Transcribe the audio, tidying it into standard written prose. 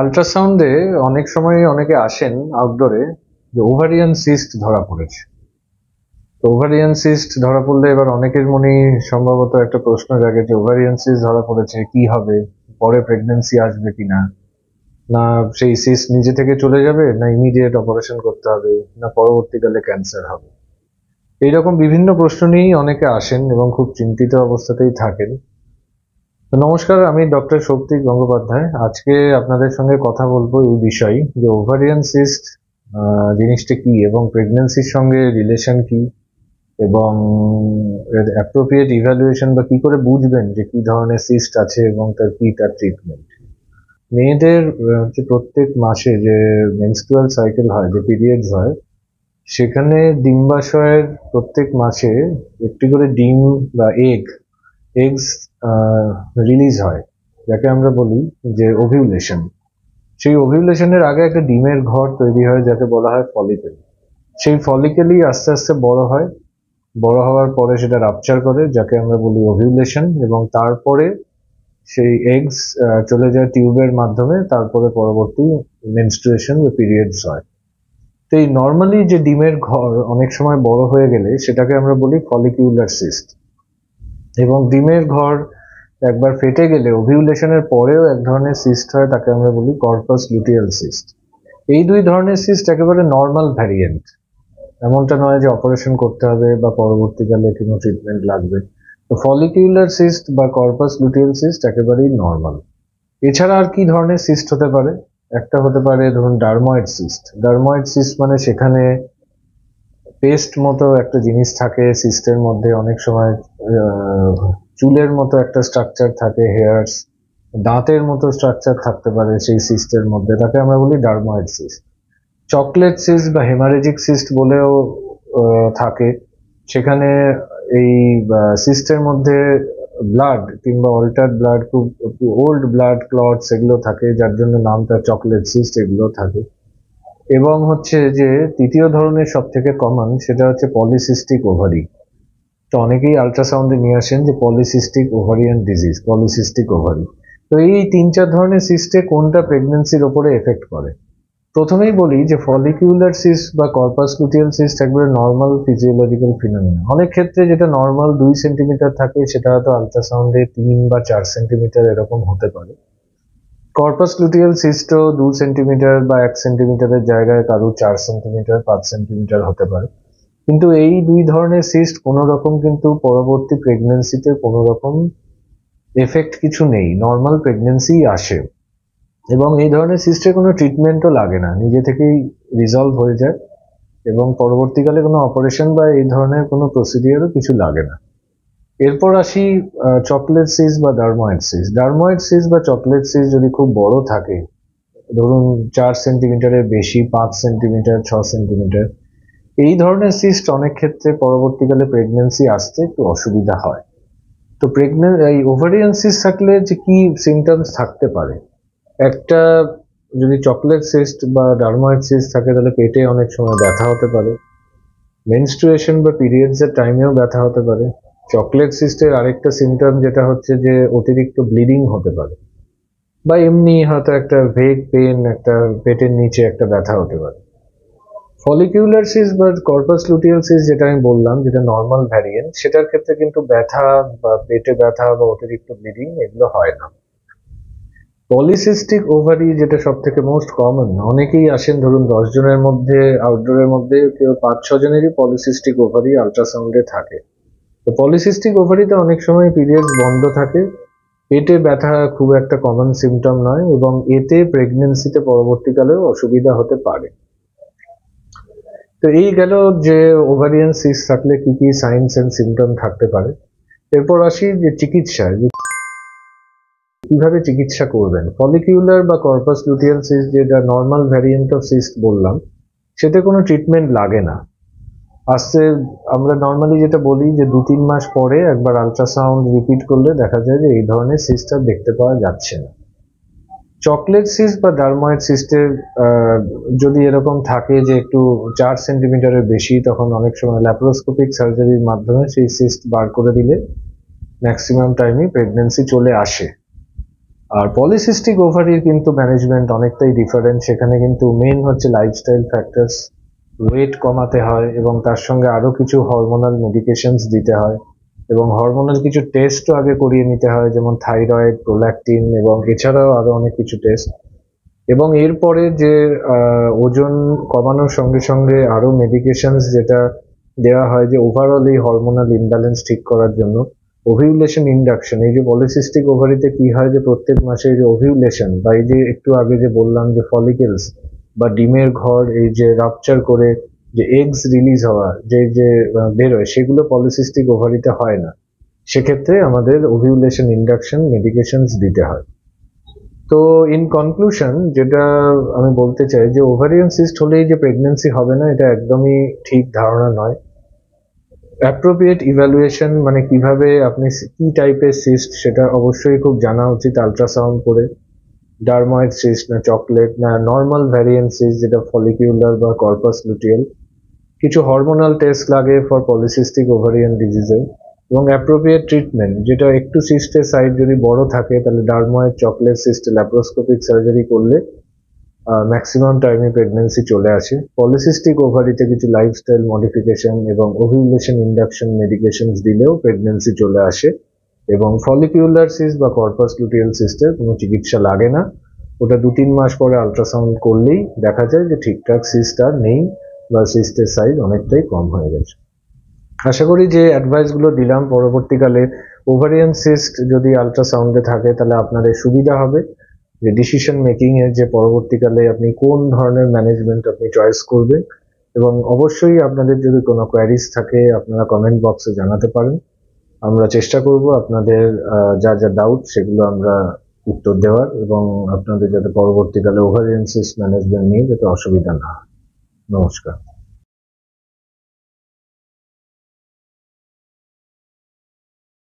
আল্ট্রাসাউন্ডে অনেক সময় অনেকে আসেন আউটডোরে যে ওভারিয়ান সিস্ট ধরা পড়েছে। তো ওভারিয়ান সিস্ট ধরা পড়লে এবার অনেকের মনে সম্ভবত একটা প্রশ্ন জাগে যে ওভারিয়ান সিস্ট ধরা পড়েছে কি হবে, পরে প্রেগন্যান্সি আসবে কিনা, না সেই সিস্ট নিজে থেকে চলে যাবে, না ইমিডিয়েট অপারেশন করতে হবে, না পরবর্তীকালে ক্যান্সার হবে। এইরকম বিভিন্ন প্রশ্ন নিয়েই অনেকে আসেন এবং খুব চিন্তিত অবস্থাতেই থাকেন। তো নমস্কার, আমি ডক্টর শৌক্তিক গঙ্গোপাধ্যায়। আজকে আপনাদের সঙ্গে কথা বলবো এই বিষয়ে যে ওভারিয়ান সিস্ট জিনিসটা কি এবং প্রেগন্যান্সির সঙ্গে রিলেশন কি, এবং এর অ্যাপ্রোপ্রিয়েট ইভ্যালুয়েশন বা কি করে বুঝবেন যে কি ধরনের সিস্ট আছে এবং তার ট্রিটমেন্ট। মেয়েদের হচ্ছে প্রত্যেক মাসে যে মেনস্ট্রুয়াল সাইকেল হয়, যে পিরিয়ডস হয়, সেখানে ডিম্বাশয়ের প্রত্যেক মাসে একটি করে ডিম বা এগস রিলিজ হয়, যাকে আমরা বলি যে ওভিউলেশন। সেই ওভিউলেশনের আগে একটা ডিমের ঘর তৈরি হয় যাকে বলা হয় ফলিকেল। সেই ফলিকেলই আস্তে আস্তে বড় হয়, বড় হওয়ার পরে সেটা রাপচার করে যাকে আমরা বলি ওভিউলেশন, এবং তারপরে সেই এগস চলে যায় টিউবের মাধ্যমে, তারপরে পরবর্তী মেনস্ট্রুয়েশন বা পিরিয়ডস হয়। তো এই নর্মালি যে ডিমের ঘর অনেক সময় বড় হয়ে গেলে সেটাকে আমরা বলি ফলিকিউলার সিস্ট, এবং ডিমের ঘর একবার ফেটে গেলে ওভিউলেশনের পরেও এক ধরনের সিস্ট হয়, তাকে আমরা বলি কর্পাস লুটিয়াল সিস্ট। এই দুই ধরনের সিস্ট একেবারে নর্মাল ভ্যারিয়েন্ট, এমনটা নয় যে অপারেশন করতে হবে বা পরবর্তীকালে কোনো ট্রিটমেন্ট লাগবে। তো ফলিকিউলার সিস্ট বা কর্পাস লুটিয়াল সিস্ট একেবারেই নর্মাল। এছাড়া আর কি ধরনের সিস্ট হতে পারে? একটা হতে পারে ধরুন ডার্ময়েড সিস্ট। ডার্ময়েড সিস্ট মানে সেখানে পেস্ট মতো একটা জিনিস থাকে সিস্টের মধ্যে, অনেক সময় চুলের মতো একটা স্ট্রাকচার থাকে, হেয়ার্স, দাঁতের মতো স্ট্রাকচার থাকতে পারে সেই সিস্টের মধ্যে, তাকে আমরা বলি ডার্ময়েড সিস্ট। চকলেট সিস্ট বা হেমারেজিক সিস্ট বলেও থাকে। সেখানে এই সিস্টের মধ্যে ব্লাড কিংবা অল্টার ব্লাড, খুব ওল্ড ব্লাড ক্লটস এগুলো থাকে, যার জন্য নামটা চকলেট সিস্ট, এগুলো থাকে। এবং হচ্ছে যে তৃতীয় ধরনের সব থেকে কমন, সেটা হচ্ছে পলিসিস্টিক ওভারি। তো অনেকেই আল্ট্রাসাউন্ডে নিয়ে আসেন যে polycystic ovarian disease, polycystic ovary. তো এই তিন চার ধরনের সিস্টে কোনটা প্রেগন্যান্সির ওপরে এফেক্ট করে? প্রথমেই বলি যে ফলিকিউলার সিস্ট বা কর্পাস লুটিয়াল সিস্ট একবারে নর্মাল ফিজিওলজিক্যাল ফিনোমিনা। অনেক ক্ষেত্রে যেটা নর্মাল 2 সেন্টিমিটার থাকে সেটা হয়তো আল্ট্রাসাউন্ডে 3 বা 4 সেন্টিমিটার এরকম হতে পারে। কর্পাস লুটিয়াল সিস্টও 2 সেন্টিমিটার বা 1 সেন্টিমিটারের জায়গায় কারো 4 সেন্টিমিটার 5 সেন্টিমিটার হতে পারে। কিন্তু এই দুই ধরনের সিস্ট কোনো রকম কিন্তু পরবর্তী প্রেগন্যান্সিতে কোনো রকম এফেক্ট কিছু নেই, নর্মাল প্রেগন্যান্সি আসে। এবং এই ধরনের সিস্টের কোনো ট্রিটমেন্টও লাগে না, নিজে থেকেই রিজলভ হয়ে যায়, এবং পরবর্তীকালে কোনো অপারেশন বা এই ধরনের কোনো প্রসিডিওরও কিছু লাগে না। এরপর আসি চকলেট সিস্ট বা ডার্ময়েড সিস্ট। ডার্ময়েড সিস্ট বা চকলেট সিস্ট যদি খুব বড় থাকে, ধরুন 4 সেন্টিমিটারের বেশি, 5 সেন্টিমিটার, 6 সেন্টিমিটার, এই ধরনের সিস্ট অনেক ক্ষেত্রে পরবর্তীকালে প্রেগন্যান্সি আসতে একটু অসুবিধা হয়। তো এই ওভারিয়ান সিস্ট থাকলে যে কি সিমটমস থাকতে পারে? একটা, যদি চকলেট সিস্ট বা ডার্ময়েড সিস্ট থাকে তাহলে পেটে অনেক সময় ব্যথা হতে পারে, মেনস্ট্রুয়েশন বা পিরিয়ডস এর টাইমেও ব্যথা হতে পারে। চকলেট সিস্টের আরেকটা সিমটম যেটা হচ্ছে যে অতিরিক্ত ব্লিডিং হতে পারে, বা এমনি হয়তো একটা ভেগ পেন, একটা পেটের নিচে একটা ব্যথা হতে পারে। ফলিকিউলার সিস্ট বা কর্পাস লুটিয়াল সিস্ট যেটা আমি বললাম, যেটা নর্মাল ভ্যারিয়েন্ট, সেটার ক্ষেত্রে কিন্তু ব্যথা বা পেটে ব্যথা বা অতিরিক্ত ব্লিডিং এগুলো হয় না। পলিসিস্টিক ওভারি যেটা সব থেকে মোস্ট কমন, অনেকেই আসেন, ধরুন 10 জনের মধ্যে আউটডোরের মধ্যে কেউ 5-6 জনেরই পলিসিস্টিক ওভারি আল্ট্রাসাউন্ডে থাকে। তো পলিসিস্টিক ওভারিতে অনেক সময় পিরিয়ডস বন্ধ থাকে, পেটে ব্যথা খুব একটা কমন সিমটম নয়, এবং এতে প্রেগন্যান্সিতে পরবর্তীকালেও অসুবিধা হতে পারে। তো এই গেল যে ওভারিয়ান সিস্ট থাকলে কি কি সাইনস এন্ড সিমটম থাকতে পারে। এরপর আসি যে চিকিৎসা, কিভাবে চিকিৎসা করবেন। ফলিকিউলার বা কর্পাস লুটিয়াল সিস্ট, যেটা নর্মাল ভ্যারিয়েন্ট অফ সিস্ট বললাম, সেটা কোনো ট্রিটমেন্ট লাগে না। আস্তে আমরা নর্মালি যেটা বলি যে 2-3 মাস পরে একবার আল্ট্রাসাউন্ড রিপিট করলে দেখা যায় যে এই ধরনের সিস্ট আর দেখতে পাওয়া যাচ্ছে না। চকলেট সিস্ট বা ডার্ময়েড সিস্টের যদি এরকম থাকে যে একটু 4 সেন্টিমিটারের বেশি, তখন অনেক সময় ল্যাপারোস্কোপিক সার্জারির মাধ্যমে সেই সিস্ট বার করে দিলে ম্যাক্সিমাম টাইমই প্রেগন্যান্সি চলে আসে। আর পলিসিস্টিক ওভারির কিন্তু ম্যানেজমেন্ট অনেকটাই ডিফারেন্ট। সেখানে কিন্তু মেইন হচ্ছে লাইফস্টাইল ফ্যাক্টরস, ওয়েট কমাতে হয় এবং তার সঙ্গে আরো কিছু হরমোনাল মেডিকেশনস দিতে হয় এবং হরমোনাল কিছু টেস্টও আগে করিয়ে নিতে হয়, যেমন থাইরয়েড, প্রোল্যাকটিন এবং এছাড়াও আরো অনেক কিছু টেস্ট। এবং এরপরে যে ওজন কমানোর সঙ্গে সঙ্গে আরো মেডিকেশনস যেটা দেওয়া হয় যে ওভারঅল এই হরমোনাল ইমব্যালেন্স ঠিক করার জন্য ওভিউলেশন ইন্ডাকশন। এই যে পলিসিস্টিক ওভারিতে কি হয় যে প্রত্যেক মাসে এই যে ওভিউলেশন বা এই যে একটু আগে যে বললাম যে ফলিকেলস বা ডিমের ঘর এই যে রাপচার করে যে এগস রিলিজ হওয়া যে যে বেরোয়, সেগুলো পলিসিস্টিক ওভারিতে হয় না। সেক্ষেত্রে আমাদের ওভিউলেশন ইন্ডাকশন মেডিকেশনস দিতে হয়। তো ইন কনক্লুশন যেটা আমি বলতে চাই যে ওভারিয়ান সিস্ট হলেই যে প্রেগন্যান্সি হবে না, এটা একদমই ঠিক ধারণা নয়। অ্যাপ্রোপ্রিয়েট ইভ্যালুয়েশন মানে কিভাবে আপনি কি টাইপের সিস্ট সেটা অবশ্যই খুব জানা উচিত আল্ট্রাসাউন্ড করে। ডার্ময়েড সিস্ট না চকলেট না নর্মাল ভ্যারিয়েন্ট সিস্ট যেটা ফলিকিউলার বা কর্পাস লুটিয়াল। কিছু হরমোনাল টেস্ট লাগে ফর পলিসিস্টিক ওভারিয়ান ডিজিজে এবং অ্যাপ্রোপ্রিয়েট ট্রিটমেন্ট যেটা একটু সিস্টের সাইজ যদি বড় থাকে তাহলে dermoid chocolate cyst laparoscopic surgery করলে ম্যাক্সিমাম টাইমে প্রেগন্যান্সি চলে আসে। পলিসিস্টিক ওভারিতে কিছু লাইফস্টাইল মডিফিকেশন এবং ওভিউলেশন ইন্ডাকশন মেডিকেশনস দিলেও প্রেগন্যান্সি চলে আসে এবং ফলিকিউলার সিস্ট বা কর্পাস লুটিয়াল সিস্টের কোনো চিকিৎসা লাগে না। ওটা 2-3 মাস পরে আল্ট্রাসাউন্ড করলেই দেখা যায় যে ঠিকঠাক সিস্ট আর নেই বা সিস্টের সাইজ অনেকটাই কম হয়ে গেছে। আশা করি যে অ্যাডভাইসগুলো দিলাম পরবর্তীকালে ওভারিয়ান সিস্ট যদি আল্ট্রাসাউন্ডে থাকে তাহলে আপনাদের সুবিধা হবে যে ডিসিশন মেকিং এর যে পরবর্তীকালে আপনি কোন ধরনের ম্যানেজমেন্ট আপনি চয়েস করবেন। এবং অবশ্যই আপনাদের যদি কোনো কোয়ারিজ থাকে আপনারা কমেন্ট বক্সে জানাতে পারেন। আমরা চেষ্টা করব আপনাদের যা যা ডাউট সেগুলো আমরা উত্তর দেওয়ার এবং আপনাদের যাতে পরবর্তীকালে ওভারিয়ান সিস্ট ম্যানেজমেন্ট নিয়ে যাতে অসুবিধা না হয়। নমস্কার।